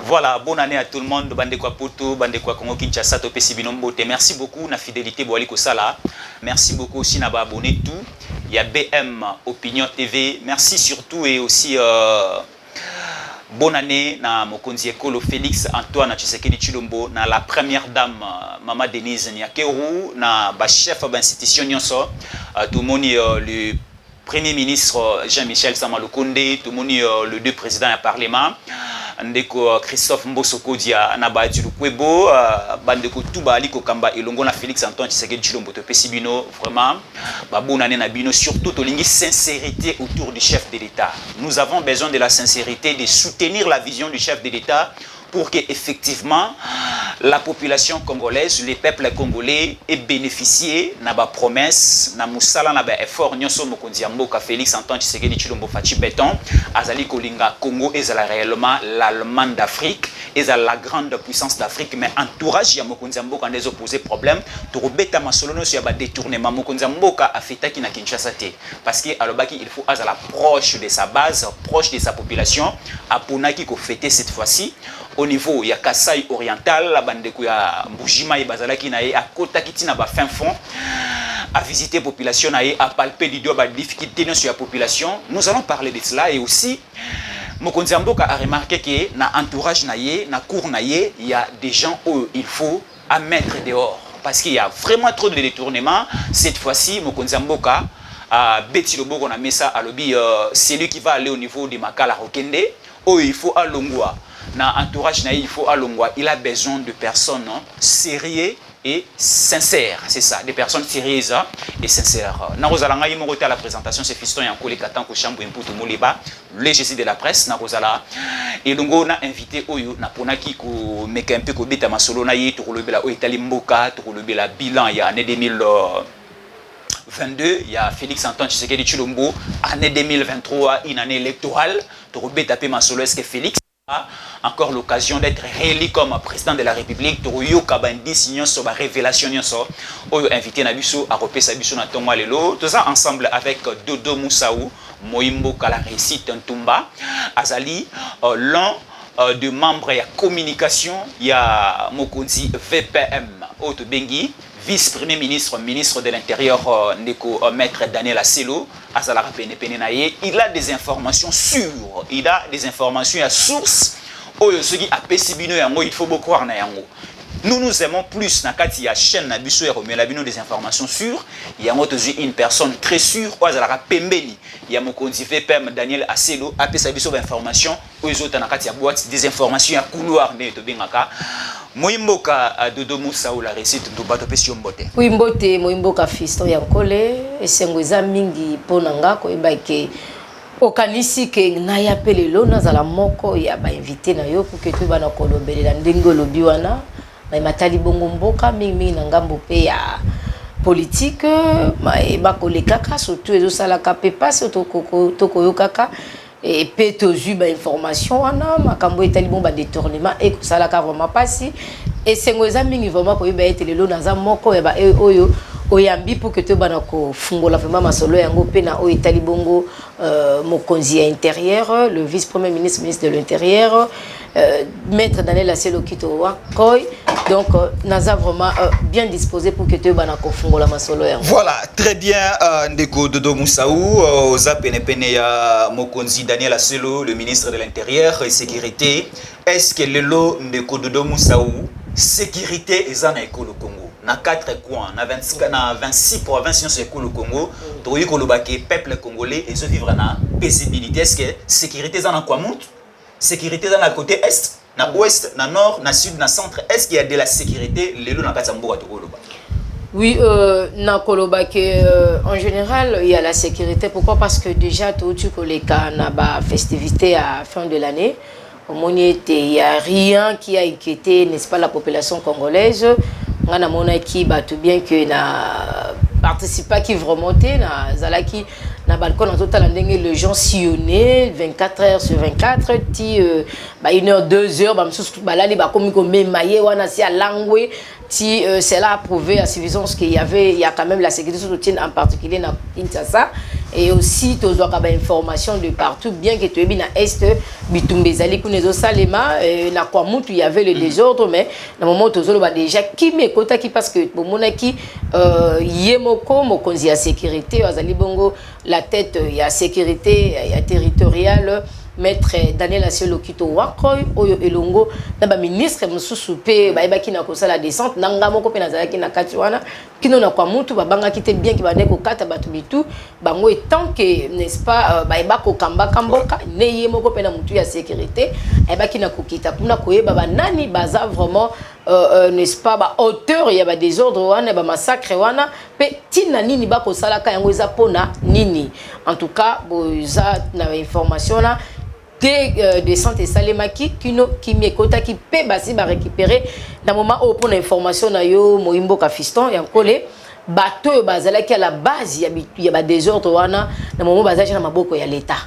Voilà, bonne année à tout le monde. Bandekwa Poto, Bandekwa Congo Kinshasa, Topé Sibinombote. Merci beaucoup, na fidélité Boaliko Sala. Merci beaucoup aussi, na abonné tout. Il y a BM Opinion TV. Merci surtout et aussi bonne année na Mokonzi Ekolo Félix Antoine Tshisekedi Tshilombo, na la première dame Mama Denise Nyakeru, na ba chef d'institution Nyonso, tout le monde le Premier ministre Jean-Michel Samalukonde, tout le monde le deux présidents du Parlement. Ndeko Christophe Mbosoko dia na ba du Kwebo bandeko tuba aliko kamba elongo na Félix Antoine Tshisekedi Tshilombo to pesibino vraiment ba bonane na bino surtout to lingi sincérité autour du chef de l'État. Nous avons besoin de la sincérité, de soutenir la vision du chef de l'État pour que effectivement la population congolaise, les peuples congolais aient bénéficié na ba promesse na musala na ba effort nyonso mokonzi ya mboka Félix Antoine Tshisekedi Tshilombo fachi béton azali kolinga Congo ezala réellement l'Allemagne d'Afrique, ezala la grande puissance d'Afrique, mais entourage ya mokonzi ya mboka ndezo poser problème to beta masolono sur ba détournement mokonzi ya mboka afetaki na Kinshasa te parce que alobaki il faut azala proche de sa base, proche de sa population aponaki ko fêter cette fois-ci au niveau ya Kasai oriental la bandeko ya Mbujima et bazalaki na ye a kota kitina ba fin fond à visiter population na ye a palper du doigt ba difficulté sur la population. Nous allons parler de cela et aussi Mokonzi Mboka a remarqué que na entourage na ye na cour na ye il y a des gens où il faut à mettre dehors parce qu'il y a vraiment trop de détournements. Cette fois-ci Mokonzi Mboka a Betty Loboko na mesa à lobby c'est lui qui va aller au niveau de Makala Rokende où il faut à Longwa. Na entourage na il faut à Longwa, il a besoin de personnes sérieuses et sincères, c'est ça, des personnes sérieuses et sincères. Na rozala ngai mo à la présentation c'est fiston ya Nkole Katanko Chambo Mputu Moliba, le Jésus de la presse na rozala et longo na invité oyo na ponaki ko meka un peu ko beta masolo na yi to kolobela o Itali mboka to kolobela bilan ya année 2022, il y a Félix Antoine Tshisekedi Tshilombo, année 2023, une année électorale, to beta pe masolo est-ce que Félix encore l'occasion d'être réélu comme président de la République to yoka bandi signon sur la révélation nyonso oyo invité na biso a repesa biso na tongo lelo tout ça ensemble avec Dodo Moussaou Moimbo Kala réussite Ntumba azali l'un de membres ya communication ya Mokonzi VPM Auto Bengi vice-premier ministre, ministre de l'Intérieur, maître Daniel Asselo, il a des informations sûres, il a des informations à source. Il faut beaucoup croire. Nous aimons plus na kati ya chaîne na biso ya komela bino des informations sûres. Il y a une personne très sûre oazala pembeli. Il y a mokonzi VPM Daniel Asselo apesa biso ba information ozo na kati ya boîte des informations ya couloir ne to bengaka. Moimboka Dodo Moussaou la récite to bato pesi mbote. Oui mbote moimboka fiston ya Nkole esengweza mingi ponanga ko ebake okanisi ke na ya pelelo nazala moko ya ba invité na yo pour que tu bana kolobelela ndenge lobi wana. Mais matali bongo mboka mingi na ngambo pe ya politique ba kolekaka surtout ezo sala ka pe passe to koyo kaka et pe to ju ba information wana makambo etali bon ba détournement et ko sala ka vraiment passi et sengweza mingi vraiment ko yeba etelelo naza moko ya ba oyo oyambi pour que te bana ko fungola vraiment masolo yango pe na o etali bongo mokonzi intérieur le vice-premier ministre ministre de l'intérieur maître Daniel Asselo Kito Wakoy donc naza vraiment bien disposé pour que te bana ko fungola masolo yango. Voilà, très bien ndeko Dodo Moussaou oza pene ya mokonzi Daniel Asselo le ministre de l'Intérieur et sécurité. Est-ce que lelo ndeko Dodo Moussaou sécurité ezana ekolo Congo? Na 4 coins, na 26 provinces sur le Congo, toyi kolobake peuple congolais et se vivre na paisibilité. Est-ce que sécurité dans quoi monte? Sécurité dans le côté est, na ouest, na nord, na sud, na centre. Est-ce qu'il y a de la sécurité lelo na katambo to koloba? Oui, na kolobake en général, il y a la sécurité. Pourquoi? Parce que déjà tu koleka na ba festivité à fin de l'année. Il n'y a rien qui a inquiété, n'est-ce pas, la population congolaise. On a qui tout bien que na participa qui remonter na zalaki na balcon en total les gens sillonnaient 24 heures sur 24 ti 1 heure 2 heures ba msusu balali ba komi ko memaye wana si à langwe ti c'est là à prouver à suffisance qu'il y a quand même la sécurité soutien en particulier na Kinshasa et aussi tous doit avoir information de partout bien que tu es bien à est bitumbe zali pour les salema na kwa mutu il y avait le désordre mais na moment tous ba déjà qui me kota qui parce que pour mona qui yemoko mokonzi ya sécurité azali bongo la tête ya sécurité ya territoriale maître Daniel Asiolo Kito Wakoy oyo elongo na ba ministre mususu pe ba ebaki na kosala descente nanga moko pe nazalaki na kati wana kino na kwa mutu babanga kite bien ki bande ko kata batu bitu bango tant que n'est-ce pas ba ebako kamba kamboka neye moko pe na mutu ya sécurité ebaki na kokita kuna koyeba ba nani baza vraiment n'est-ce pas ba auteur ya ba désordre wana ba massacre wana pe tina nini bako salaka yango eza pona nini en tout cas boza na information là de santé salemaki kino kimekota qui peut basi ba récupérer dans moment où pour l'information na yo moimbo ka fiston ya kole bato bazala ki à la base ya ba désordre wana na moment bazaje na maboko ya l'état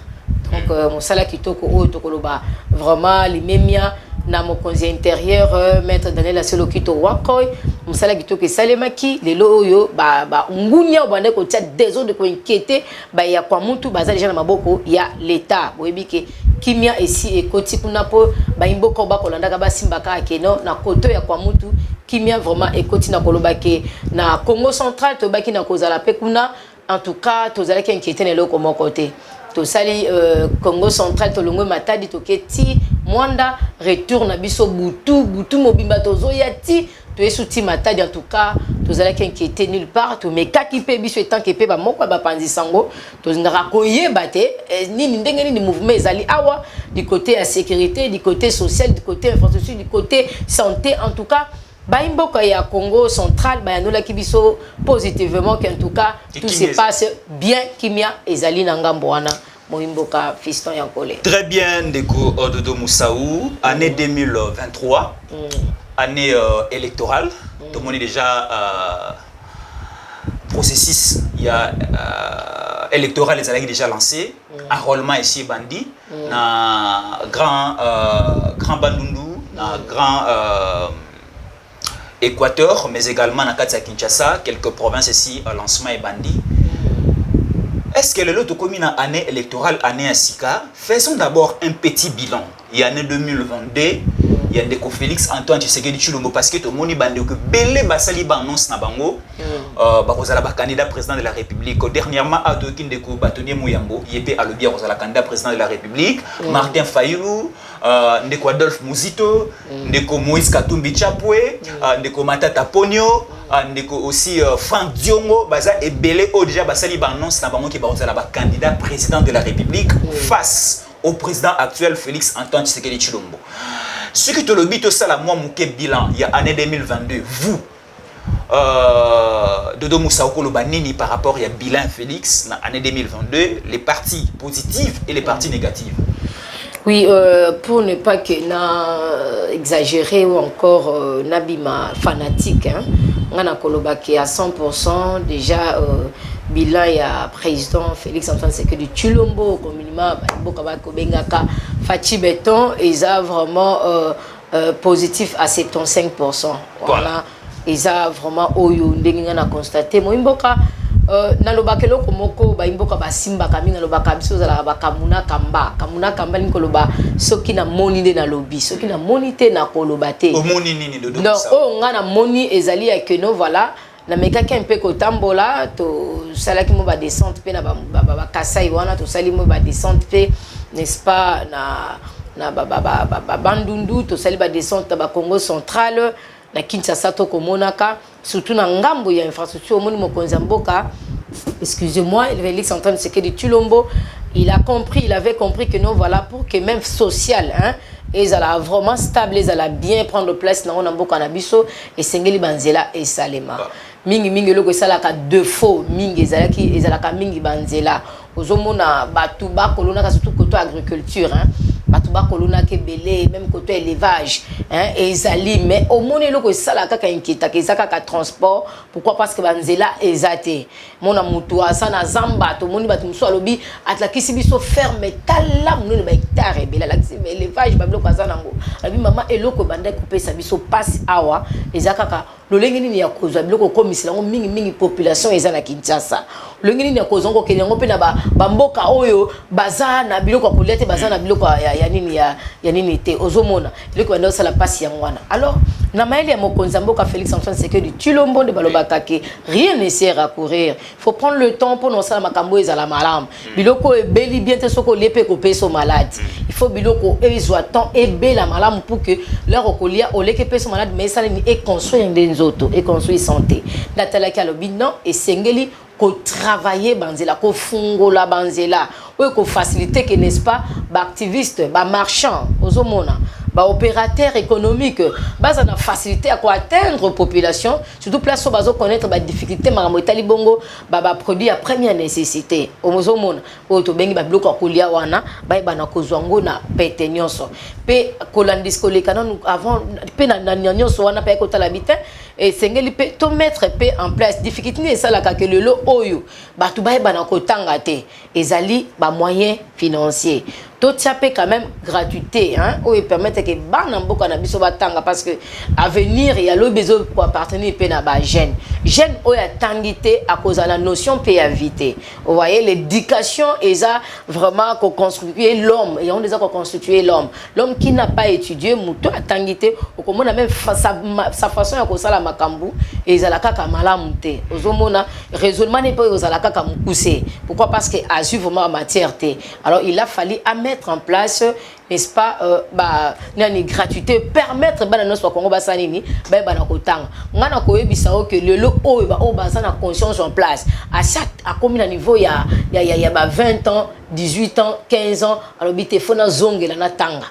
donc mosala kitoko o tokoloba vraiment limemia na mokonzi intérieur maître Daniel Asiolo Kito Wakoy mosala kitoko salemaki lelo oyo ba ngunya obande ko tia désordre ko inquiéter ba ya kwa mutu baza déjà na maboko ya l'état boyebike kimia esi ekoti kuna po ba imboko ba kolandaka ba simbaka akeno na koto ya kwa mutu kimia vraiment ekoti na kolobake na Congo central to baki na kozala pe kuna en tout cas tozala ki inquiéter na loko mon côté to sali Congo central to longo matadi to keti mwanda retour na biso butu mobimba tozo yati to esuti matadi en tout cas tozala ki inquiéter nulle part to mekaki pe biso etant que pe ba moko ba panzi sango to ngara koyeba te nini ndenge nini mouvement ezali awa du côté à sécurité du côté social du côté infrastructure du côté santé en tout cas Baimboka ya Congo central bayanola kibiso positivement qu'en tout cas tout se passe bien kimia ezali na ngambo wana moimboka fiston yankole. Très bien Ndeko Dodo Moussaou, année 2023, année électorale. Tout le monde est déjà processus il y a électoral les alliés déjà lancé, enrôlement ici bandi na grand Bandundu, na grand Équateur, mais également dans Kinshasa, quelques provinces ici, lancement et bandit. Est-ce que le lot commis dans l'année électorale, année à Sika, faisons d'abord un petit bilan. Il y a l'année 2022, il y a des Félix Antoine Tshisekedi Tshilombo parce que tout le monde bande que belé basali annonce na bango bakozala ba candidat président de la République. Dernièrement à Dokin de ko Batonier Mouyambo, yépé à l'obia kozala candidat président de la République, Martin Fayulu, ndeko Adolphe Muzito, ndeko Moïse Katumbi Chapwe, ndeko Matata Ponyo, ndeko aussi Franck Diongo, baza et belé au déjà basali annonce na bango qui bakozala ba candidat président de la République face au président actuel Félix Antoine Tshisekedi Tshilombo. Ce qui te le dit, ça la moi mon bilan il y a année 2022 vous Dodo Moussaou Banini par rapport à bilan Félix dans l'année 2022 les parties positives et les parties négatives. Oui, pour ne pas que na exagérer ou encore nabima fanatique hein, on a kolobaki à 100% déjà bilan il y a président Félix Antoine Tshisekedi Tshilombo communément boka bengaka Fachi Beton ils a vraiment positif à 75%. Voilà, ils a vraiment oyo ndenge na constaté mo imboka na lobakelo komoko ba imboka basimba kami na lobaka biso za ba kamuna kamba ni koloba soki na moni de na lobi soki na monité na koloba te o moni nini dodo non o ngana moni ezali ya keno voilà na mekaki un peu kotambola to salaki mo ba descente pe na ba kasai wana to sali mo ba descente pe n'est-ce pas na bandundu to sali ba descente ba Congo central na Kinshasa to komonaka surtout na ngambo ya infrastructure moni mokonzi mboka excusez-moi Félix Antoine Tshisekedi Tshilombo il avait compris que non voilà pour que même social hein ils allaient vraiment stable ils allaient bien prendre place na mboka na biso et sengeli banzela et salema mingi loko salaka deux faux mingi ezalaka mingi banzela ozomona batu ba kolona surtout côté agriculture hein batu ba kolona ke belé même côté élevage hein et ezali mais au monde loko salaka ka inquiéta ke zakaka transport pourquoi parce que banzela ezate mona mutu asana zamba to moni batu muso alobi atlakisi biso ferme tala moni ba hectare bela lakisi élevage ba biloko azana ngo abi mama eloko banda couper sa biso passe awa ezakaka lolenge nini ya kozwa biloko komisila ngo mingi population eza na Kinshasa lolenge nini ya kozwa ngo kelengo pe na ba mboka oyo baza na biloko ya kolia te baza na biloko ya nini te ozomona biloko banda osala pasi yango wana. Alors na maeli ya mokonzi mboka Félix Antoine Tshisekedi Tshilombo de balobaka ke rien ne sert à courir, faut prendre le temps pour non sala makambo ezala malamu biloko ebeli bien te soko lepe ko peso malade, il faut biloko ezwa temps ebela malamu pour que leur okolia oleke peso malade mais ça ni et construire ndenzoto et construire santé natalaki alobi non et sengeli ko travailler banzela ko fungola banzela ou ko faciliter que n'est-ce pas ba activiste ba marchand ozomona ba opérateur économique baza na facilité à quoi atteindre population surtout place où bazo connaître ba difficulté makambo etali bongo ba produit à première nécessité omozomona o to bengi ba biloko kolia wana ba na kozwango na pete nyonso pe kolandis kolekana avant pe na nyonso wana pe ko tala bitin et sengeli pe to mettre pe en place difficulté et ça la ka que le lo oyo ba tu ba na kotanga te ezali ba moyens financiers tout ça peut quand même gratuité hein ou permettre que bana mboka na biso batanga parce que à venir il y a le besoin pour appartenir pe na ba jeune o ya tangité à cause de la notion pe ya vité vous voyez l'éducation est ça vraiment qu'on construire l'homme et on déjà qu'on constituer l'homme qui n'a pas étudié muto a tangité au comment même sa façon ya ko sala makambu et za la kaka malamu te ozomona raisonnement n'est pas aux la kaka mukuse pourquoi parce que a su vraiment matière te alors il a fallu mettre en place n'est-ce pas nani gratuité permettre bana no so kongo basanini ba na kotanga ngana ko yebisa o que le lo o ba o baza na conscience en place à chaque à combien niveau ya 20 ans 18 ans 15 ans alors bité fona zongela na tanga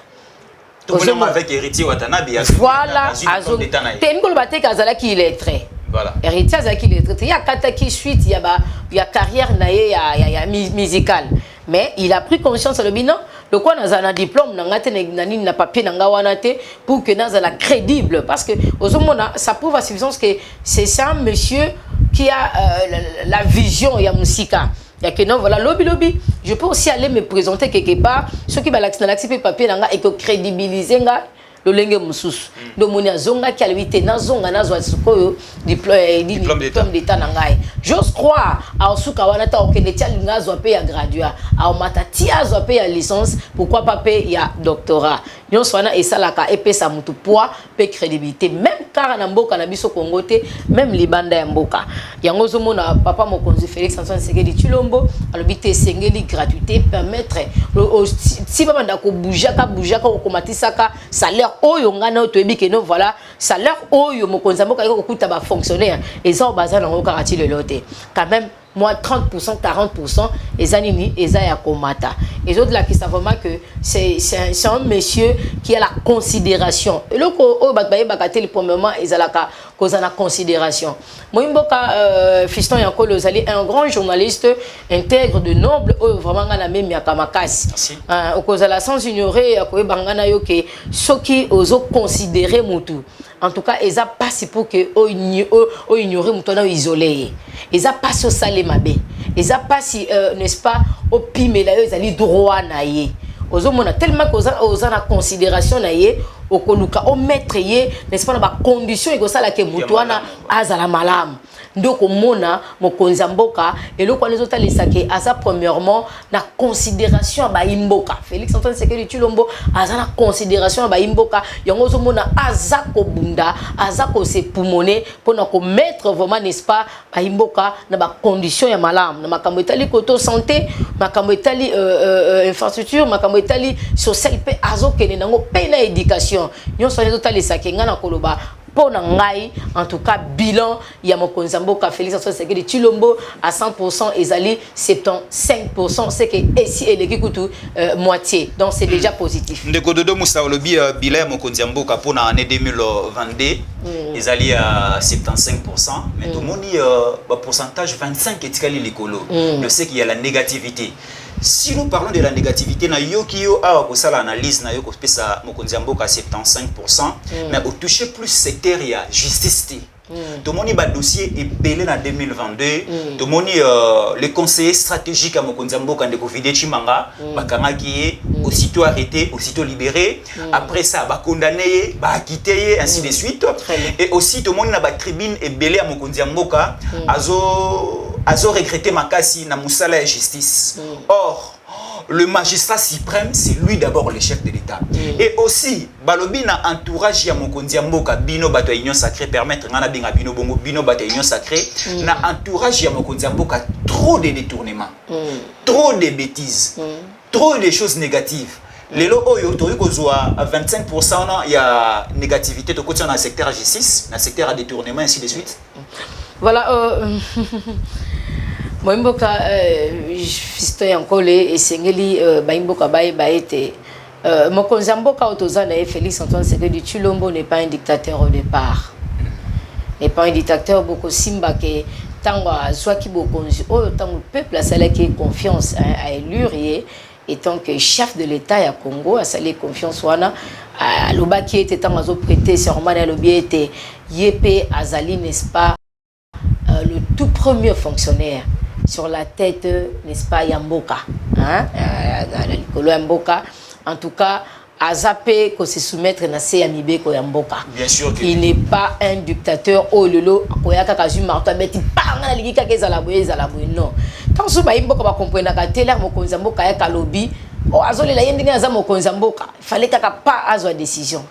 tout bonnement avec héritier Watanabe voilà tengo ba te kazala ki illettré. Voilà. Héritier azaki illettré il y a kataki suite il y a carrière naie ya musicale mais il a pris conscience le bilan le quoi dans un diplôme na papier nanga wana te pour que dans la crédible parce que ozomona ça prouve à suffisance que c'est ça monsieur qui a la vision ya musika ya que non voilà lobby je peux aussi aller me présenter quelque part ceux qui va l'accepter papier nanga et que crédibiliser nga le lenge mususu do moni azonga ki alibite na zonga na zwa sikoyo diplôme d'état nangai j'ose croire a osuka wana ta okende tia linga zwa pe ya graduat a matati azwa pe ya licence pourquoi pas pe ya doctorat nyon swana esalaka epesa mutu poids pe crédibilité même car na mboka na biso Congo te même libanda ya mboka yango zomona papa mokonzi Félix Antoine Tshisekedi Tshilombo alobite sengeli gratuité permettre si ba banda ko boujaka ko matisaka salaire oyo ngana otoyebi ke no voilà salaire oyo mokonzi mboka ko kuta ba fonctionnaire et ça baza na ngo karati le loté quand même moi 30% 40% ezanini eza ya komata et autres là qui savent vraiment que c'est un monsieur qui a la considération et le o batbaye bakatel premièrement ezalaka cause na considération moimboka fiston yankolo ozali un grand journaliste intègre de noble vraiment ngana même ya kamakasi au cause la sans ignorer ko bangana yo ke soki ozo considérer mutu en tout cas eza passe pour que o ignorer mutu na isolé eza passe au salé mabe eza passe n'est-ce pas au pimela yo ezali droit na ye ozomona tellement que na considération na ye okoluka o maître ye n'est-ce pas na ba condition ekosala ke mutu wana azala malamu ndoko mona mokonzi mboka eloko les lesake aza premièrement na considération ba imboka Félix Antoine Tshisekedi Tshilombo aza na considération ba imboka yango zomona aza ko bunda aza ko se pulmoner pour na ko mettre vraiment n'est-ce pas ba imboka na ba condition ya malamu na makambo etali koto santé makambo etali infrastructure makambo etali social pe azo kene nango pe na éducation nyonso lesake ngana koloba pour ngai en tout cas bilan ya mokonzi mboka Félix Antoine Tshisekedi Tshilombo à 100% ezali 75% c'est que ici et l'équipe moitié donc c'est déjà positif ndeko dodo musa olobi bilan ya mokonzi mboka pour na année 2022 ezali à 75% mais tout le monde pourcentage 25 etikali likolo je sais qu'il y a la négativité. Si nous parlons de la négativité, na yokio a kosala analyse na yoko pesa mokonzi mboka 75%, mais au toucher plus secteur ya justice. Tout le monde a dossier est belé en 2022. Tout le monde le conseiller stratégique à Mokonzambo quand Covid Chimanga, bakanga qui est aussitôt arrêté, aussitôt libéré. Après ça, bah condamné, bah acquitté, ainsi de suite. Et aussi tout le monde a ba tribune est belé à Mokonzambo azo regretté Makasi na musala et justice. Or le magistrat suprême, c'est lui d'abord le chef de l'État. Et aussi, balobi na entourage ya Mokonzi Mboka bino bato union sacrée permettre ngana binga bino bongo bino bato union sacrée na entourage ya Mokonzi Mboka trop de détournements, trop de bêtises, trop de choses négatives. Lelo oyo to kozwa 25% ya négativité to côté dans le secteur justice, dans le secteur détournement ainsi de suite. Voilà Mboka fiston yankole esengeli Mboka baete Mokonzi Mboka otozana et Félix Antoine Tshisekedi Tshilombo n'est pas un dictateur au départ. N'est pas un dictateur beaucoup simba que tango soit qui bokonzi o tango peuple a salé qui confiance à élurier étant que chef de l'État à Congo a salé confiance wana loba qui était tango zo prêter serment à lobi était Yepé Azali n'est-ce pas le tout premier fonctionnaire sur la tête, n'est-ce pas, Yamboka, hein, Mboka. En tout cas, Azapé, qu'on se soumettre à Seyamibe Yamboka. Bien sûr. Il n'est pas un dictateur. Oh lolo, Koyaka Kazu Marta, mais il parle à l'Igika Zalaboye, non. Quand ce Mboka va comprendre que tel Mokonzi Mboka est lobby, oh Azole la Yendinga Azam Mokonzi Mboka, il fallait qu'il n'y ait pas à la décision.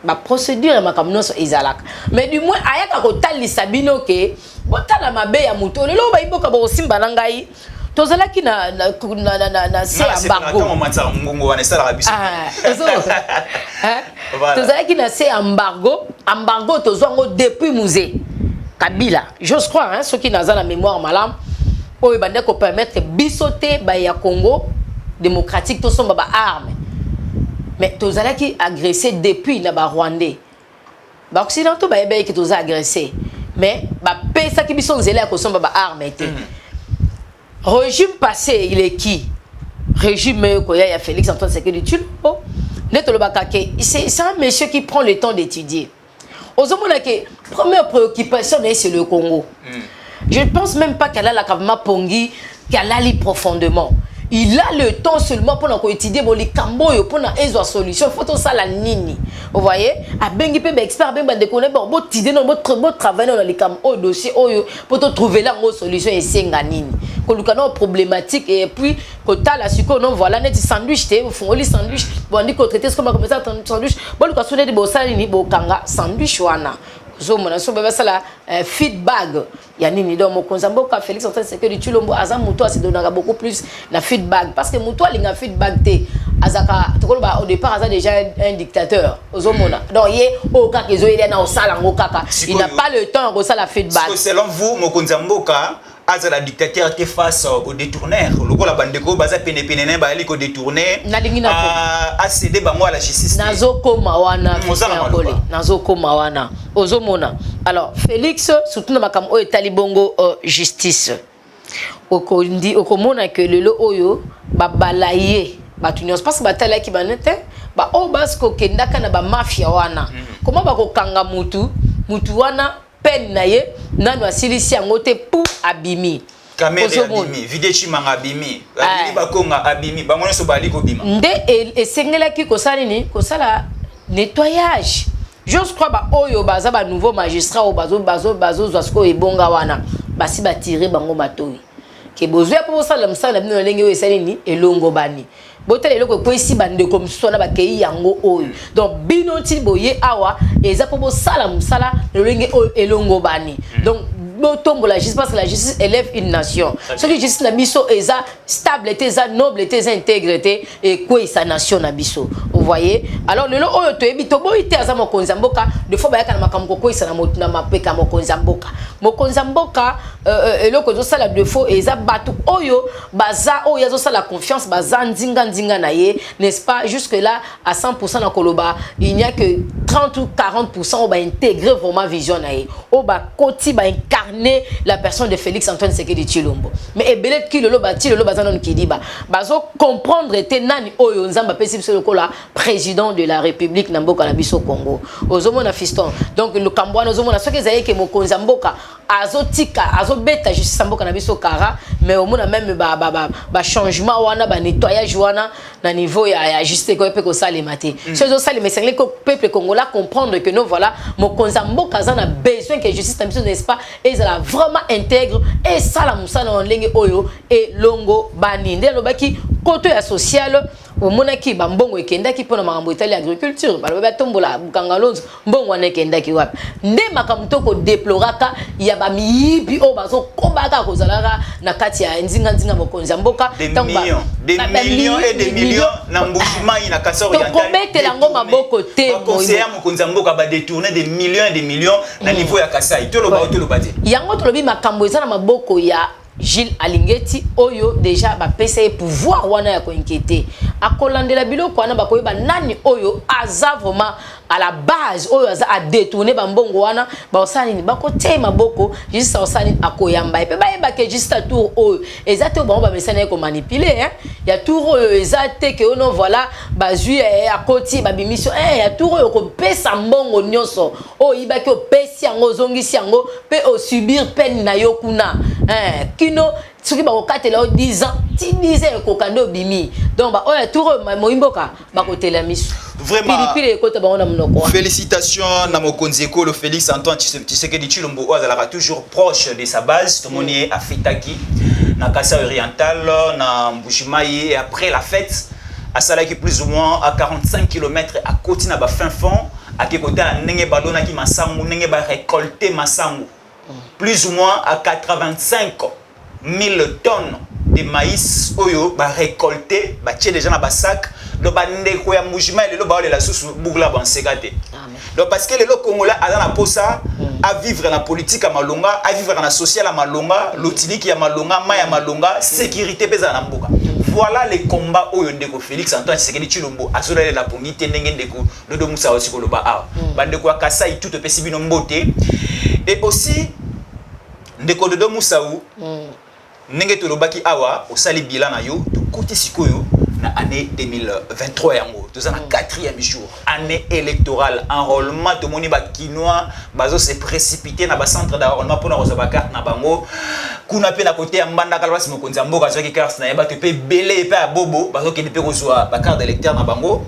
Ma procédure ma comme non ezalaka mais du moins ayaka ko tali sabino ke botala mabe ya muto lelo ba iboka ba osimba na ngai tozalaki na se embargo tozalaki na se embargo tozwango depuis musée Kabila j'ose croire hein ceux qui n'a la mémoire malam oyo bande ko permettre bisoter ba ya Congo démocratique to somba ba arme. Mais tous allez qui agressé depuis là-bas Rwandais. Bah occidentaux bah qui tous agressé. Mais bah paix ça qui bi sont zélés à cause de armes été. Régime passé il est qui? Régime Koya ya Félix Antoine Tshisekedi Tshilombo. Net le bakake c'est un monsieur qui prend le temps d'étudier. Aux hommes que première préoccupation c'est le Congo. Je ne pense même pas qu'elle a la Kavama Pongi qu'elle a lu profondément. Il a le temps seulement pour étudier les camboyo pour une solution. Il faut ça la nini. Vous voyez? A bengi pe expert ben de connaître bon idée non bon travail dans les cam au dossier pour trouver la solution et c'est nganini. Que le canon problématique et puis que t'as la sucre non voilà net sandwich te font les sandwich bon dit que traiter comment comme ça sandwich bon le cas sonner de bossa ni bo kanga sandwich wana. Zomona so baba sala feedback ya nini donc Mokonzi Mboka Félix Antoine Tshisekedi Tshilombo aza muto a se donnera beaucoup plus la feedback parce que muto alinga feedback te azaka tokoloba au départ aza déjà un dictateur ozomona donc yé o kaka ezoyela na osala ngo kaka il n'a pas le temps de sala feedback. Selon vous Mokonzi Mboka as la dictature qui face aux détourneurs le la bandeko baza pene ba ali ko détourner a cédé bango à la justice nazoko mawana nazoko mawana ozomona alors Félix surtout na makam o etali bongo justice okondi okomona que lelo oyo babalaye batunyos parce que batala ki banete ba o basko kendaka na ba mafia wana comment bakokanga mutu wana peine na ye nanu asilisi yango te pour abimi kamera abimi vidéo chimanga abimi abimi bakonga abimi bango so bali ko bima nde esengela ki kosala nini kosala nettoyage j'ose croire ba oyo baza ba nouveau magistrat o bazo zasko ebonga wana basi ba tirer bango matoyi ke bozwe po sala msala bino lenge we sala ni elongo bani botel eloko ko isi bande comme sona ba kei yango oyo donc bino ti boye awa eza po sala msala lenge elongo bani donc tombe la justice parce que la justice élève une nation. Ce que la justice la biso est stable, est noble, est intégrité et quoi sa nation na biso. Vous voyez? Alors le lo oyo to ebito boité aza Mokonzi Mboka de fois ba yakana makamko ko isa na motuna mapeka Mokonzi Mboka. Mokonzi Mboka eloko zo sala de fois eza batu oyo baza oyo zo sala confiance baza ndinga na ye, n'est-ce pas? Jusque là à 100% na koloba, il n'y a que 30 ou 40% on va intégrer vraiment vision na ye. O ba koti ba incarner incarner la personne de Félix Antoine Tshisekedi Tshilombo. Mais ebele ki lelo bazanon ki diba. Bazo comprendre te nani oyo nzamba pesi biso lokola président de la République na mboka na biso Congo. Ozomona fiston. Donc le Kambwana ozomona soki ezaye ke mokonzi mboka azotika azobeta justice mboka na biso kara mais omona même ba changement wana ba nettoyage wana na niveau ya justice ko pe ko salema te. So zo salema c'est que peuple congolais comprendre que nous voilà mokonzi mboka za na besoin que justice na biso n'est-ce pas et ça vraiment intègre et ça la musana en ligne oyo et longo bani ndelo baki côté social au monaki bambongo ekendaki pona makambo etali agriculture baloba tombola bukangalonzo mbongo wana ekendaki wapi nde makamto ko déploraka ya ba miyibi o bazo kobaka kozalaka na kati ya nzinga mokonzi mboka des millions et des millions na mbujima ina kasoro ya to kometela ngo maboko te conseiller mokonzi mboka ba détourner des millions et des millions na niveau ya Kasai to loba te yango to lobi makambo eza na maboko ya Gilles Alingeti oyo déjà ba pesa pouvoir wana ya ko inquiéter akolandela biloko wana bakoyeba nani oyo aza vraiment à la base oyo aza a détourner bambongo wana ba osani ni bakote maboko juste osani akoyamba pe ba yeba ke juste tour oyo ezate ba mesana ko manipuler hein ya tour oyo ezate ke ono voilà bazui akoti ba bimission ya tour oyo ko pesa mbongo nyonso o yiba ke opesi yango zongisi yango pe o subir peine na yokuna kino soki bakokatela 10 ans ti 10 ans ekokando bimi donc ba oya tour moimboka bakotela misu vraiment pilipili ekota bango na monoko félicitations na mokonzi ekolo Félix Antoine Tshisekedi Tshilombo azalaka toujours proche de sa base tomoni afitaki na Kasai oriental na Mbujimayi et après la fête asalaki plus ou moins à 45 km à côté na ba fin fond à côté na ndenge balona ki masangu ndenge ba récolter masangu plus ou moins à 85 000 tonnes de maïs oyo ba récolté ba tie déjà na ba sac do ba ndeko ya mujima lelo ba olela susu bugla ba nsekate donc parce que le Congolais a na posa à vivre la politique à malonga à vivre na social à malonga lotiniki ya malonga ma ya malonga sécurité pesa na mboka voilà les combats oyo ndeko Félix Antoine Tshisekedi Tshilombo azolele la pongité ndenge ndeko Dodo Musa osiko ba awa bandeko ya Kasai tout pesi bino mbote et aussi ndeko Dodo Musa ndenge tolobaki awa osali bilan na yo to côté sikoyo na année 2023 yango toza na 4e jour année électorale enrôlement to moni ba kinois bazo se précipiter na ba centre d'enrôlement pour na recevoir carte na bango kuna pe na côté ya mbanda kala basi mokonzi mboka zo ki carte na yeba to pe belé pe a bobo bazo ki pe recevoir ba carte d'électeur na bango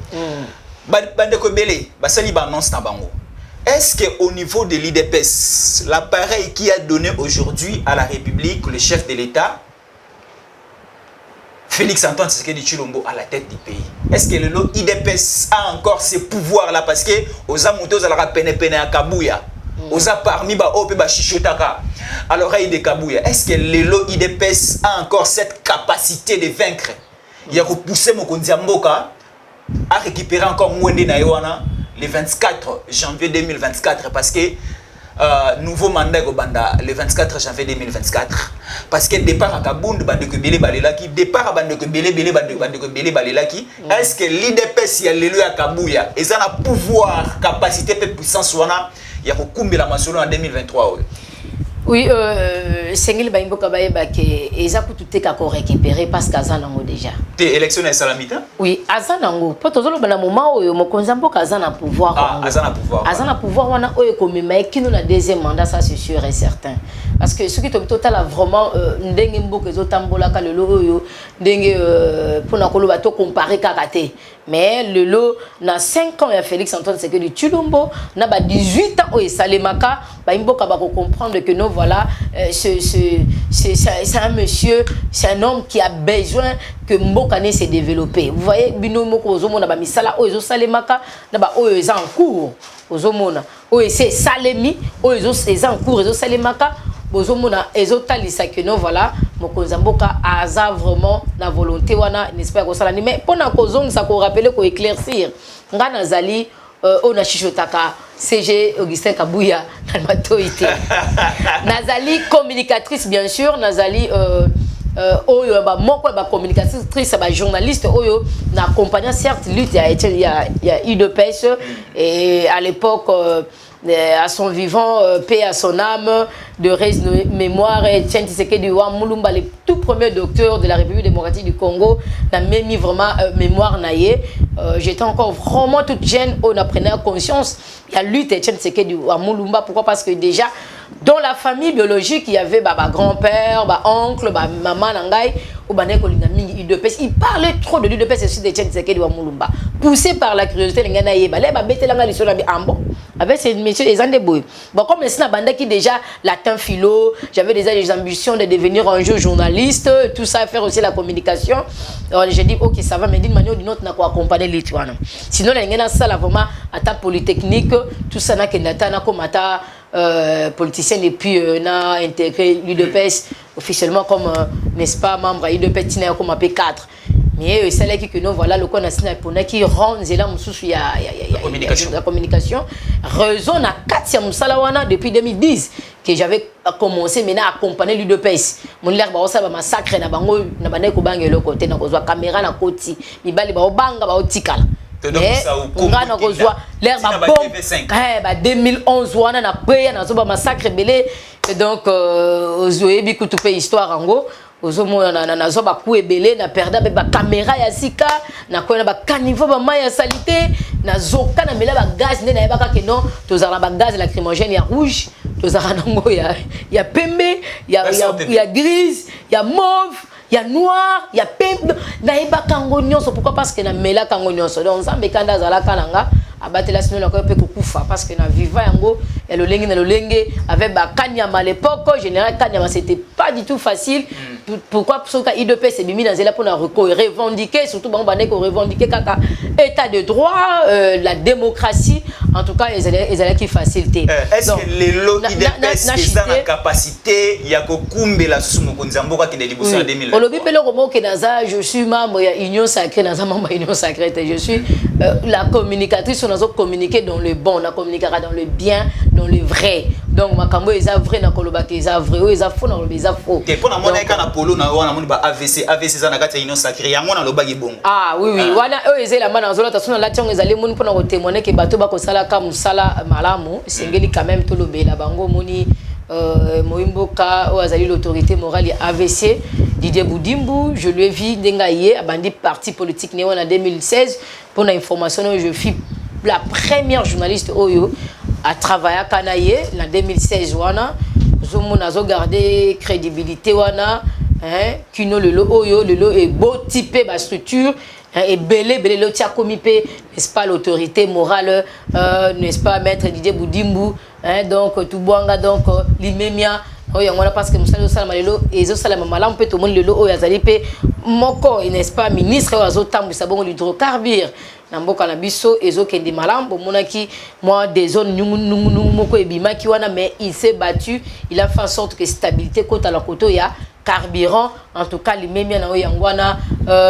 bande ko belé basali ba annonce na bango. Est-ce qu'au niveau de l'IDPS, l'appareil qui a donné aujourd'hui à la République le chef de l'État, Félix Antoine Tshisekedi Tshilombo à la tête du pays, est-ce que l'IDPS a encore ces pouvoirs-là parce que aux amouteux à la peine à Kabouya, aux parmi ba ope ba chichotaka à l'oreille de Kabouya, est-ce que l'IDPS a encore cette capacité de vaincre? Il y a repoussé Mokonzi Mboka à récupérer encore Mwende na Yoana le 24 janvier 2024 parce que nouveau mandat le 24 janvier 2024 parce que départ à Kabound bandeko belé balelaki départ à bandeko belé balelaki est-ce que l'IDPS ya lelo ya Kabouya ils ont un pouvoir capacité et puissance wana ya kokumbela masolo en 2023? Oui, Sengil Baimboka Baeba qui est récupéré parce qu'Azanango déjà. T'es électionné à Salamita? Oui, Azanango. Pour tout le moment où mon consambo Azana pouvoir. Ah, Azana pouvoir. Azana pouvoir, on a comme qui nous a deuxième mandat, ça c'est sûr et certain. Parce que ce qui est total a vraiment n'dengembo que zotambola ka le loyo n'denge pour na koloba to comparer kakate. Mais le lot na 5 ans il y a Félix Antoine Tshisekedi Tshilombo na ba 18 ans au Salemaka ba imboka ba comprendre que non voilà c'est un monsieur, c'est un homme qui a besoin que Mbokane se développer. Vous voyez binomo ko ozomona ba misala o ezo Salemaka na ba o ezo en cours ozomona o c'est Salemi o ezo en cours ezo Salemaka bozomona ezo talisa que non voilà mokonzi mboka aza vraiment na volonté wana n'espère ko sala mais pona ko zong ça ko rappeler ko éclaircir nga nazali on a chichotaka CG Augustin Kabouya na matoité nazali communicatrice bien sûr nazali oyo ba moko ba communicatrice ba journaliste oyo na accompagnant certes lutte il y a UDPS et à l'époque à son vivant, paix à son âme, de mémoire, Etienne Tshisekedi wa Mulumba, le tout premier docteur de la République démocratique du Congo, n'a même mis vraiment mémoire naïe. J'étais encore vraiment toute jeune, on apprenait conscience. Il y a lutte Etienne Tshisekedi wa Mulumba. Pourquoi? Parce que déjà, dans la famille biologique, il y avait grand-père, oncle, maman, nangai, il parlait trop de l'UDPS et de Etienne Tshisekedi wa Mulumba. Poussé par la curiosité, avec ces messieurs des Andeboy. Bon, comme les Snabanda qui déjà latin philo, j'avais déjà des ambitions de devenir un jour journaliste, tout ça, faire aussi la communication. Alors j'ai dit, ok, ça va, mais d'une manière ou d'une autre, on a accompagner les Tuanes. Sinon, il y a ça, là, vraiment, à ta polytechnique, tout ça, n'a comme à ta politicien, et puis on a intégré l'UDPS officiellement comme, n'est-ce pas, membre à l'UDPS, comme AP4. Mais c'est là que nous voilà le qu'on a signé pour qui rend là il y a la communication raison à 4e Moussalawana depuis 2010 que j'avais commencé maintenant à accompagner l'UDPS mon l'air ba ça ba massacre na bango na bande ko bangelo côté na kozwa caméra na koti mibali ba obanga ba otikala on a kozwa l'air ba bombe 2011 wana na peya na zo ba massacre belé donc ozoyebi kutupe histoire ango ozomona na zo ba ku ebele na perda ba caméra ya sika na ko na ba caniveau ba mai ya salité na zoka na mela ba gaz ne na yeba ka non tozala ba gaz lacrymogène ya rouge tozala nango ya pembe ya grise ya mauve ya noir ya pembe na yeba kango nyonso. Pourquoi? Parce que na mela kango nyonso donc nzambe kanda zala kananga abatela sino na ko pe kufa parce que na viva yango ya lolenge na lolenge avec ba kanyama à l'époque général kanyama c'était pas du tout facile. Pourquoi? Parce que l'IDP s'est mis dans là pour revendiquer, surtout bon revendiquer kaka état de droit, la démocratie. En tout cas, ils allaient qui faciliter. Est-ce que les lots IDPS ont la capacité il y a que la sumo konzamboka qui est débossé en 2000. Olobi pelo romo ke naza, je suis membre de Union Sacrée, naza membre Union Sacrée, je suis la communicatrice, on a communiqué dans le bon, on communiquera dans le bien, dans le vrai. Donc makambo eza vrai na kolobaki eza vrai, eza faux na kolobaki eza faux. Pour na mona kana polo na wana moni ba AVC za na kati ya Union Sacrée yango na lobaki bongo. Ah oui wana ezela mana zola tasuna la tiongo ezali moni pona ko témoigner que bato ba ko sala ka musala malamu sengeli quand même to lobela bango moni Moimboka Oazali l'autorité morale AVC Didier Boudimbu, je lui ai vu dengaye abandi parti politique néo en 2016 pour l'information je fus la première journaliste Oyo à travailler à Kanaye en 2016 wana zomona zo garder crédibilité wana hein kino le lo Oyo le lo est beau typé ba structure et belé le tia komipé n'est-ce pas l'autorité morale n'est-ce pas maître Didier Boudimbu hein donc tout boanga donc limemia oyangwana parce que musala sala malelo ezo sala malamu pe to mon lelo oyo azali pe moko n'est-ce pas ministre ozo tambisa bongo l'hydrocarbure na mboka na biso ezo kende malamu monaki moi des zones nungu moko ebimaki wana mais il s'est battu, il a fait en sorte que stabilité kota la koto ya carburant en tout cas limemia na oyangwana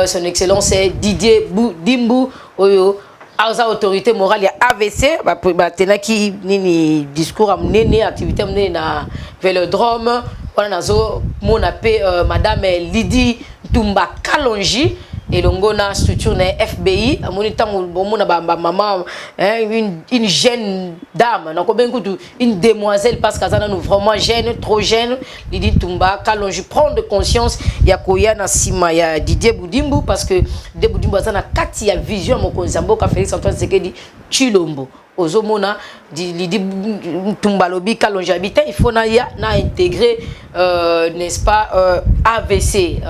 son excellence Didier Boudimbu oyo Aza autorité morale ya AVC ba tenaki nini discours amnene activité amnene na Vélodrome wana nazo mona pe madame Lydie Tumba Kalonji et longona structure na FBI amoni tango bomona ba maman une jeune dame na ko benkutu une demoiselle parce qu'azana nous vraiment jeune trop jeune Lydie Tumba Kalonji prendre conscience ya koya na sima ya Didier Boudimbu parce que Didier Boudimbu azana kati ya vision mokonzi mboka Félix Antoine Tshisekedi Chilombo ozomona Lydie Tumba lobi Kalonji habitant il faut na intégrer n'est-ce pas AVC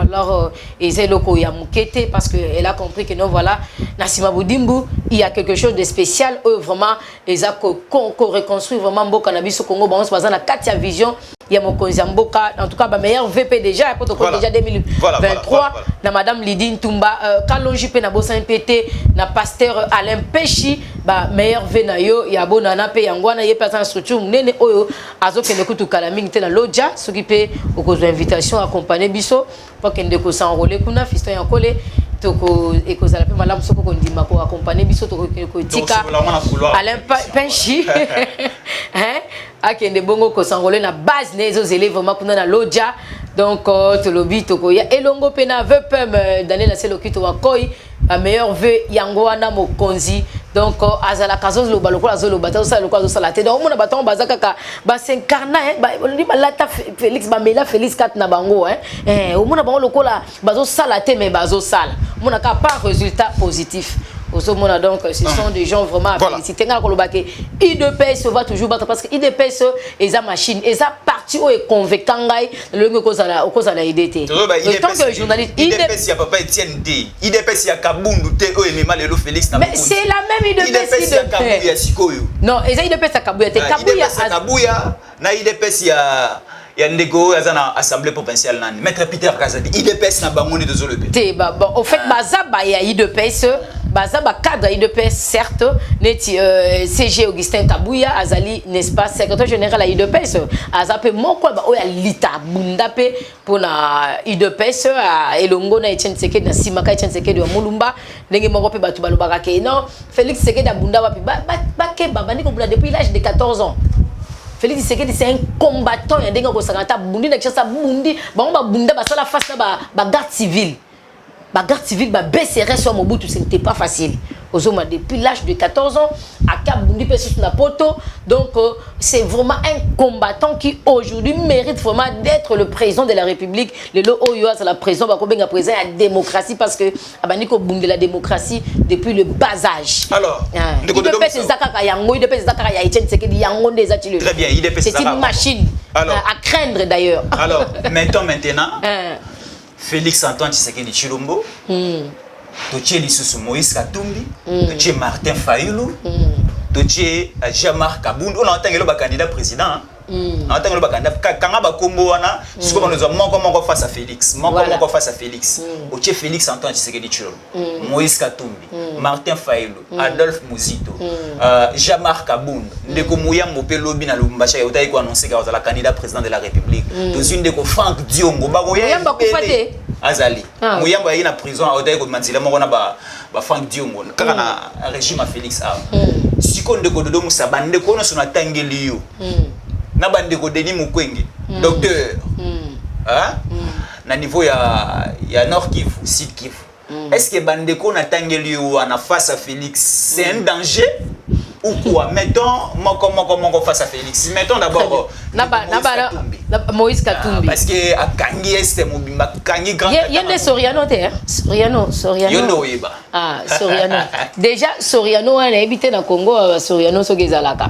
alors et loko ya mukete parce que elle a compris que non voilà Nassima Boudimbu il y a quelque chose de spécial vraiment les a reconstruire vraiment mboka na biso Congo bon c'est na katia vision ya mokonzi mboka en tout cas ba meilleur VP déjà protocole déjà 2023 na madame Lydie Tumba Kalonji pe na bossa MPT na pasteur Alain Pechi ba meilleur V na yo ya bonana pe yangwana ye personne structure nene oyo azokende kutu kala mingi te na loja s'occuper aux invitations accompagner biso pour kende ko s'enrôler kuna fiston ya kole toko ekozala pe malamu soko ko ndima ko accompagner biso toko ko tika Alain Pechi hein akende bongo ko s'enrôler na base nezo zele vraiment kuna na loja donc to lobi toko ya elongo pe na vepem Daniel Aselokito wa koi a meilleur vœu yango wana mokonzi donc azala kazo lo baloko azo lo bata ça lo kazo salate donc mona baton bazaka ka ba s'incarna ba li balata Félix ba mela Félix kat na bango o mona bango lokola bazo salate mais bazo sala mona ka pas résultat positif. Donc, ce sont des gens vraiment à féliciter. IDPS va toujours battre parce que IDPS est sa machine, et sa partie où est convaincant le cause à la IDT. Tant que journaliste, IDPS il y a papa Etienne D. IDPS il y a Kabundu T. O et Malo Félix. Mais c'est la même IDPS. IDPS il y a Kabuya Sikoyo. Non, et ça IDPS à Kabuya. IDPS à Kabuya. Na IDPS il y a. Il y a Ndeko, il y a une assemblée provinciale. Maître Peter Kazadi, IDPS n'a pas monnaie de Zolopé. Au fait, il y a IDPS, cadre IDPS, certes, CG Augustin Kabouya, Azali, n'est-ce pas, secrétaire général à IDPS. Azapé, mon quoi, il y a l'ITA, Bundape, pour la IDPS, Elongo, na Etienne Seke, na Simaka, Etienne Seke, de Moulumba, Nengi Morope, Batubalo Barake. Non, Félix Seke, da Bunda, Babani, depuis l'âge de 14 ans. Félix Tshisekedi c'est un combattant, il y a des gens qui ont bundi na kisa bundi ba bunda ba sala face na ba garde civile. Ba garde civile ba BCRS sur Mobutu, ce n'était pas facile. Ozoma depuis l'âge de 14 ans à Kabundi sur la poto. Donc c'est vraiment un combattant qui aujourd'hui mérite vraiment d'être le président de la République. Le Oyo c'est la président ba kobenga président à la démocratie parce que abani ko bundi la démocratie depuis le bas âge. Alors, très bien, c'est une machine à craindre d'ailleurs. Alors, mettons maintenant Félix Antoine Tshisekedi Tshilombo, Toché Lisusu Moïse Katumbi, Toché Martin Fayulu, Toché Jean-Marc Kaboundou. On entend le candidat président. On entend le candidat. Quand on a combo, c'est comme nous avons face à Félix. Mon face à Félix. Toché Félix Antoine Tshisekedi Tshilombo, Moïse Katumbi, Martin Fayulu, Adolphe Mouzito, Jean-Marc Kaboundou. Ndeko Mouya Mopé Lobi na Lubumbashi a été annoncé comme la candidat président de la République. Dans une de Franck Diongo, Azali. Mouyamba est en prison à Odaïko Manzila Morona ba Franck Diongo. Car na régime à Félix A. Si on de Kododo Moussa bande kono son atangeliyo. Na bande ko Denis Mukwege. Docteur. Hein? Na niveau ya Nord Kivu, Sud Kivu. Est-ce que bande ko na tangeliyo ana face à Félix, c'est un danger? Ou quoi? Mettons, comment face à Félix. Mettons d'abord Moïse Katumbi. Parce que à Kangi est mobimba Kangi grand. Il y a des Soriano Soriano. Ah, Soriano. Déjà Soriano on a habité dans Congo, Soriano so gezalaka.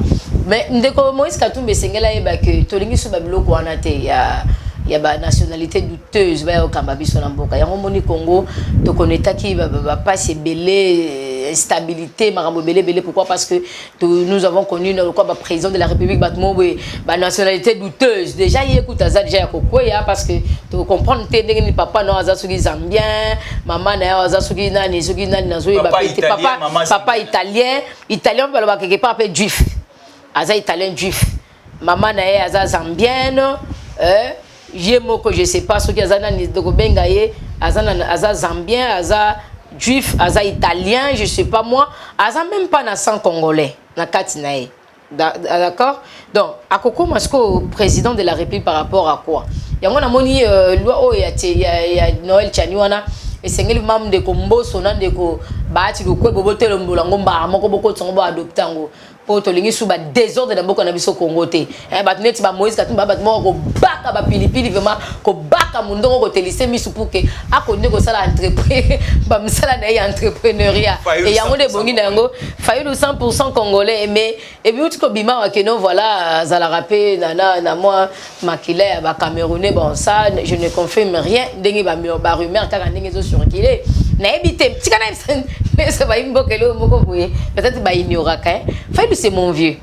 Mais ndeko Moïse Katumbi sengela yeba que tolingi so babiloko wana te il y a une nationalité douteuse au Kambabiso na mboka. Yango moni Congo to connaît qui va pas se belé instabilité marambo belé pourquoi parce que nous avons connu le président de la République Batmo nationalité douteuse. Déjà il écoute ça déjà kokoya parce que tu comprends ni papa no azasugi zambien, maman na azasugi nani nazo papa italien ba quelque part peu juif. Aza italien juif. Maman na aza zambienne Yemoko, je sais pas ce qui est Dogobengaye, Aza Zambien, Aza Juif, Aza Italien, je sais pas moi, Aza même pas na sang congolais, na Katinae. D'accord? Donc, à Koko Masko, président de la République par rapport à quoi? Il y a mon amoni, loi, il y a Noël Chaniwana, et c'est le membre de Combo, sonant de Ko, Bati, le Kwe, Bobote, le Mbulangomba, Moko Boko, Tongo, adoptango. Pour te lingi sous désordre dans beaucoup na Congo te batnet ba Moïse Katumbi batmo ko baka ba pilipili vraiment ko baka mundo ko telise misu pour que akonde ko sala entrepreneur ba msala na entrepreneuriat et yango de bongi nango Fayulu 100% congolais mais et puis tout ko bima wa keno voilà zala rapé na moi makila ba camerounais bon ça je ne confirme rien ndenge ba rumeur kaka ndenge zo circuler na ebité tikana ça va imbokelo moko boye peut-être ba ignoraka Fayulu c'est mon vieux.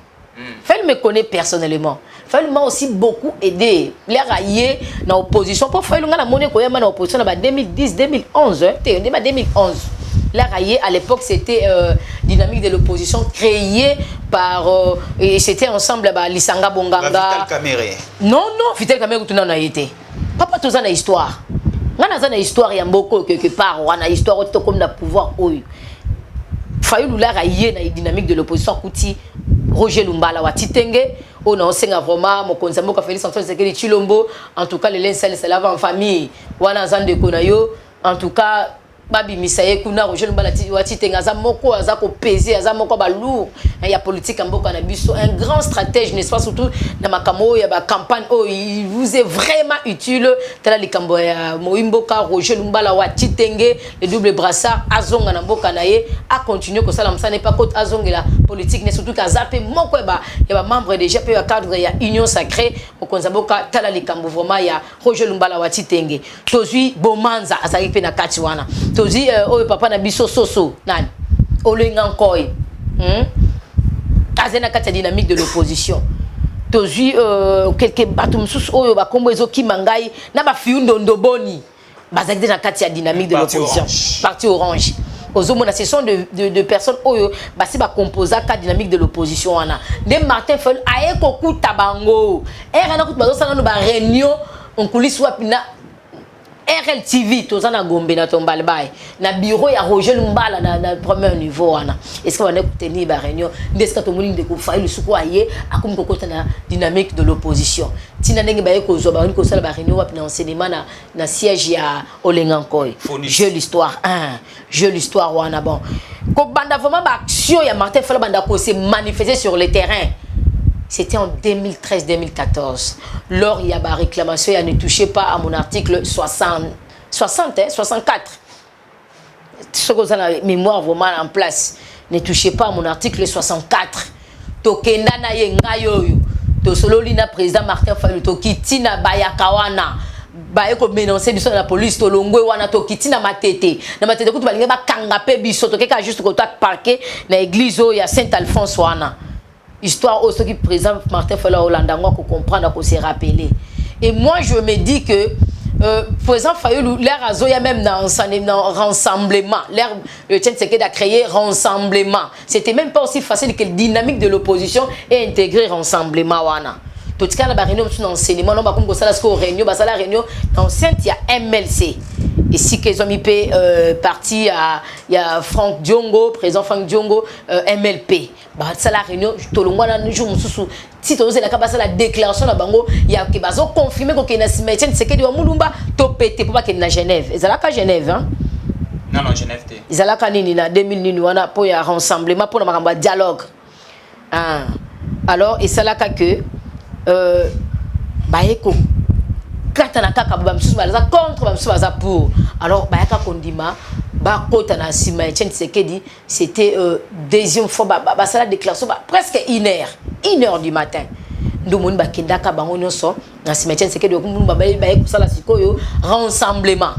Fayulu me connaît personnellement. Fayulu m'a aussi beaucoup aidé. Les raillés dans l'opposition. Pour Fayulu, on a monnaie qu'on a dans l'opposition en 2010, 2011. 2011. Les raillés, à l'époque, c'était dynamique de l'opposition créée par... et c'était ensemble, Lisanga Bonganga. Vital Kamere. Non, Vital Kamere, tout le monde a été. Papa, tout ça, dans l'histoire. On a une histoire, il y a beaucoup quelque part. On a une histoire, comme le pouvoir. Fayulu la raillé dans la dynamique de l'opposition Kouti Roger Lumbala Watitenge on a enseigné vraiment mon conseil mon Félix Antoine Tshisekedi Tshilombo en tout cas les liens c'est là en famille wana zande konayo en tout cas babi misaye kuna Roger Lumbala wati tenga za moko aza ko peser aza moko ba lourd ya politique mboka na biso un grand stratège n'est-ce pas surtout na makamo ya ba campagne il vous est vraiment utile tala likambo ya Moimboka Roger Lumbala wati tenge le double brassard azonga na mboka na ye a continuer ko sala msane pas côté azongela politique n'est surtout kazape moko ya ba membre déjà pe ya cadre ya union sacrée mokonza mboka tala likambo vraiment ya Roger Lumbala wati tenge tozui bomanza azali pe na kati wana tozi oyo papa na biso soso nani olenga nkoi azena kati dynamique de l'opposition tozi quelque batum sus oyo ba kombo ezoki mangai na ba fiundo ndoboni bazaki na kati ya dynamique de l'opposition parti orange ozomona ce sont de personnes oyo basi ba composa ka dynamique de l'opposition wana de Martin Fayulu aye kokuta bango era na kuta bazo sana no ba réunion on coulisse wapina RLTV tozana gombe na tombale bay na bureau ya Roger Lumbala na premier niveau wana est-ce que on a tenu ba réunion est-ce que to muli de ko Fayulu suko aye akum ko kota na dynamique de l'opposition tina ndenge baye ko zo ba ko sala ba réunion wap na enseignement na siège ya Olengankoy jeu l'histoire jeu l'histoire wana bon ko banda vraiment ba action ya Martin Fayulu banda ko se manifester sur le terrain. C'était en 2013-2014. Lors il y a une réclamation, il ne touchez pas à mon article 64. Ce que vous avez la mémoire vraiment en place. Ne touchez pas à mon article 64. Tokenda na yengayo. To sololi na président Martin Fayulu to kitina bayakawana. Baye ko menoncer biso na police to longwe wana to kitina matete. Na matete kutu balinga ba kangape biso to keka juste ko to parquer na église ya Saint-Alphonse wana. Histoire aussi qui présente Martin Fayulu Hollanda qu'on comprendre qu'on s'est rappelé. Et moi je me dis que président Fayulu l'air azoya même dans rassemblement l'air le tien c'est qu'il a créé rassemblement c'était même pas aussi facile que la dynamique de l'opposition et intégrer rassemblement wana tout cas la réunion sur l'enseignement non ba comme ça la réunion ba ça la réunion dans il y a MLC et si qu'ils ont mis parti il y a Franck Diongo président Franck Diongo MLP bah ça la réunion tout le monde a jour mususu si tu oses la déclaration na bango il y a que bazo confirmer que na cimetière c'est que de mulumba to pété pour pas que na Genève et ça la ka Genève hein non Genève té ils la ka nini na 2000 wana pour ya rassemblement pour na makamba dialogue alors et ça la ka que baeko katana kaka ba msusu baza contre ba msusu baza pour alors bayaka kondima ba kota na sima Etienne Tshisekedi c'était deuxième fois ba ça la déclaration presque 1h du matin ndomoni ba kendaka bango nyonso na sima Etienne Tshisekedi okumbu ba kusala sikoyo rassemblement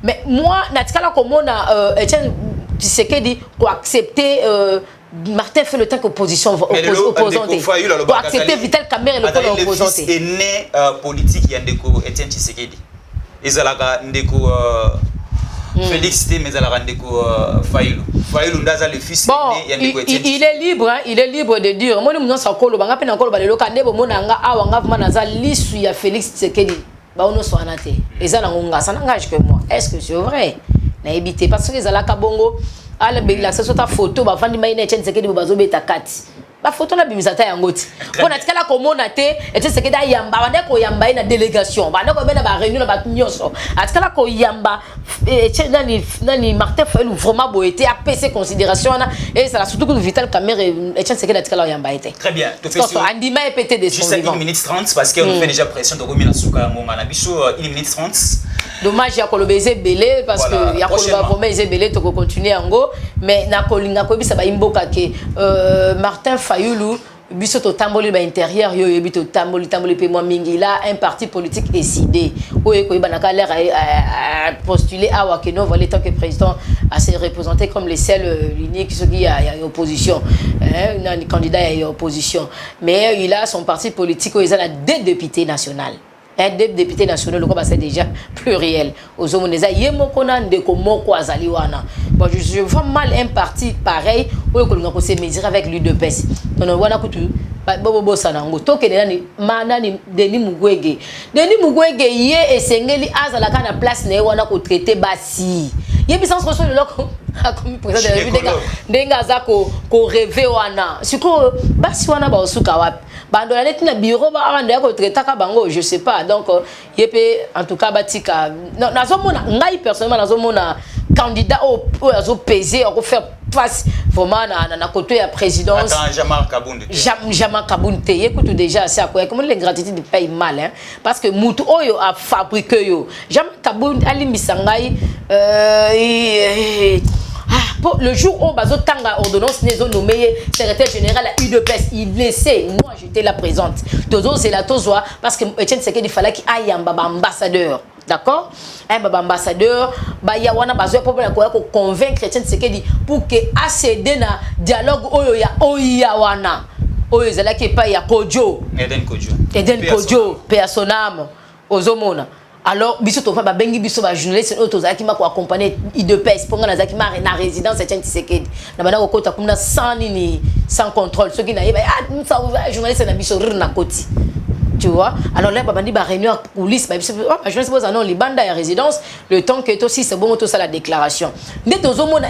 mais moi natikala komona Etienne Tshisekedi ko accepter Martin fait le temps qu'opposition opposante pour accepter Vital Kamerhe le temps opposante est né politique yandeko Etienne Tshisekedi ezalaka ndeko Félix Té mais ezalaka ndeko Fayulu ndaza le fils né yandeko Etienne il est libre de dire moi nous ça kolo banga pena kolo balelo kande bo monanga awa nga vuma naza lisu ya Félix Tshisekedi ba ono so anate ezala ngonga ça n'engage que moi est-ce que c'est vrai na éviter parce que ezalaka bongo ala bela ça ta photo ba vandi maina Etienne Tshisekedi bazo beta kati ba photo na bimisata ya ngoti pona tikala komona te Etienne Tshisekedi ayamba bande ko yamba ina délégation bande ko bena ba réunion ba nyonso atikala ko yamba nani Martin Fayulu vraiment boité a PC considération et ça surtout que Vital Kamerhe Etienne Tshisekedi atikala yamba été très bien to fait andima et pété de son vivant juste 1 minute 30 parce qu'on fait déjà pression de remis na suka ngonga na biso 1 minute 30 dommage ya kolobeze belé parce que ya koloba promesse belé to continuer ngo mais na kolinga ko bisa ba imboka ke Martin Fayulu biso to tamboli ba intérieur yo yebi to tamboli pe moi mingi là un parti politique décidé oye ko banaka l'air à postuler à Wakeno voilà tant que président à se représenter comme les seuls l'unique ceux qui a opposition un candidat à opposition mais il a son parti politique où il a des députés nationaux. Des députés nationaux, c'est déjà pluriel. Aux hommes, bon, je vois mal un parti pareil où on se mesurer avec l'UDPS. Donc, on voit Bobo Sanango, Tokenani, Manani, Denis Mukwege. Denis Mukwege, yé et Sengeli, Azalaka na place, ne wana ko traité Bassi. Yé bisans reçoit le loco. Comme président de la République, Dengaza ko rêvé wana. Siko Bassi wana ba osuka wapi. Bando la net na bureau ba anda ko traité ka bango, je sais pas. Donc yépé en tout cas batika. Nazomona ngai personnellement nazomona candidat au pesé au faire face vraiment na côté la présidence. Attends, Jamal Kabound. Jamal Kabound écoute déjà ça quoi comment l'ingratitude paye mal hein parce que mutu oyo a fabriqué yo Jamal Kabound ali misangai le jour où Bazotanga ordonnance n'est nommé secrétaire général à UDPS, il laissait, moi j'étais là présente. Tozo c'est la tozoa parce que Etienne Tshisekedi il fallait qu'il aille un ambassadeur. D'accord? Un ambassadeur, ya wana bazoya pour convaincre Etienne Tshisekedi pour que accéder na dialogue oya wana. Oyo zala ki pa ya Kodjo. Eden Kodjo, personam ozomona. Alors, biso to fa ba bengi biso ba journaliste auto zaki ma ko accompagner IDPS pour nga zaki ma na résidence Etienne Tshisekedi. Na bana ko kota kumna sans contrôle. Ceux qui na yeba journaliste na biso rire na koti. Tu vois? Alors là babandi ba réunion police ba biso journaliste boza non libanda ya résidence le temps que aussi c'est bon tout ça la déclaration. Nde tozo mona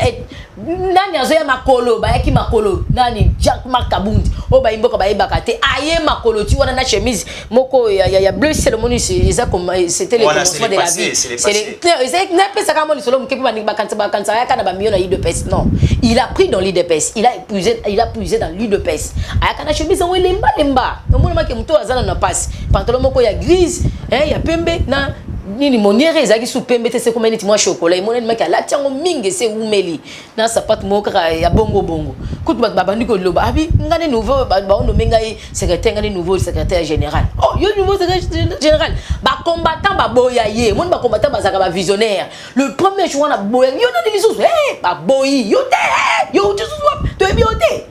nani azoya makolo ba yaki makolo nani Jacques Marc Kabound o ba imboka ba yebaka te aye makolo tu wana na chemise moko ya bleu c'est le moni c'est ça comme c'était le commencement de la vie c'est n'a pas ça comme le solo mkepi ba kansa ya kana ba million na IDPS non il a pris dans l'IDPS il a puisé dans l'IDPS aya kana chemise on lemba no mona make mto azana na passe pantalon moko ya grise ya pembe na nini moniere ezaki sous pembe te c'est comme neti moi chocolat et monene maki ala tiango mingi c'est umeli na sapato moko ya bongo kutu babandi ko loba abi ngane nouveau ba on mengai secrétaire ngane nouveau secrétaire général oh yo nouveau secrétaire général ba combattant ba boya ye mon ba combattant ba zaka ba visionnaire le premier jour na boya yo na division ba boyi yo te yo to ebiote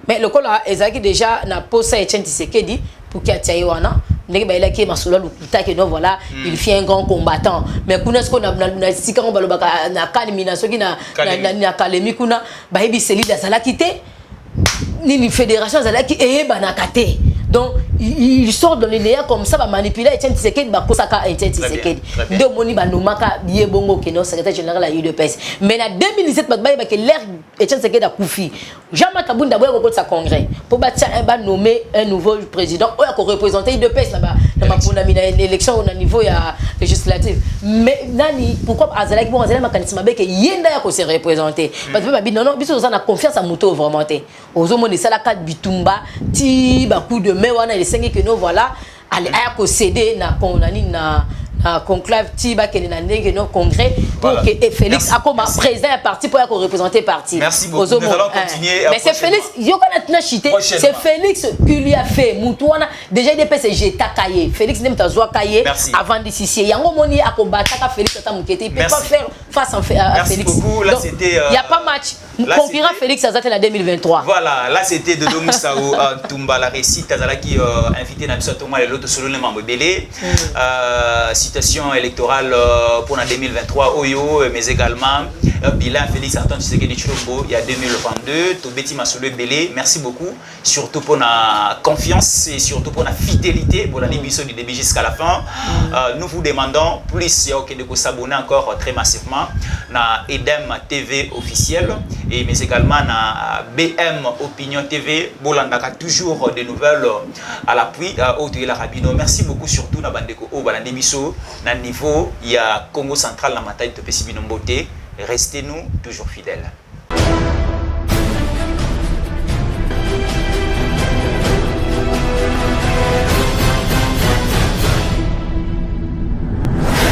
mais le col ezaki déjà na posa Etienne Tshisekedi pour qu'il y ait wana ndenge ba elaki masolo lukuta que non voilà il fait un grand combattant mais kuna ce qu'on a sika on balobaka na kalmina soki na kalemi kuna ba yebi selide azala kité ni fédération azala ki eyeba na kate donc il sort dans les néants comme ça va manipuler Etienne Tshisekedi ba kosaka Etienne Tshisekedi ndo moni ba nomaka biye bongo que non secrétaire général à UDPS mais en 2017 ba ba que l'air Etienne Tshisekedi a koufi Jean-Marc Kabound d'abord au sa congrès pour ba nommer un nouveau président ou à représenter UDPS là-bas dans ma élection au niveau législative mais nani pourquoi azalaki bon azalaki mécanisme ba que yenda ya ko se représenter parce que ba non non biso ça na confiance à moto vraiment té ozomoni ça la carte bitumba ti ba coup de main wana il sengi que nous voilà aller à céder na konani na conclave tiba que na ndenge no congrès pour que Félix a comme président un parti pour représenter parti. Merci beaucoup. Nous allons continuer. Mais c'est Félix, c'est Félix qui lui a fait Moutouana déjà il est jeta cahier. Félix n'aime ta joie cahier avant d'ici. Yango moni a combattre Félix ta mukete, il peut pas faire face à Félix. Merci beaucoup. Là c'était il y a pas match. Concurrent Félix Azate la 2023. Voilà, là c'était Dodo Moussao Tumba la récite qui invité na biso Thomas et l'autre solo le membre belé. Citation électorale pour la 2023 Oyo mais également bilan Félix Antoine Tshisekedi Tshilombo il y a 2022 Tobeti Masolo Belé. Merci beaucoup surtout pour la confiance et surtout pour la fidélité pour la émission du début jusqu'à la fin. Nous vous demandons plus de s'abonner encore très massivement na Edem TV officiel et mais également na BM Opinion TV bolandaka toujours des nouvelles à l'appui au la Rabino. Merci beaucoup surtout na bandeko au balande biso na niveau il y a Congo central na mataille de Pesibino Mbote. Restez-nous toujours fidèles.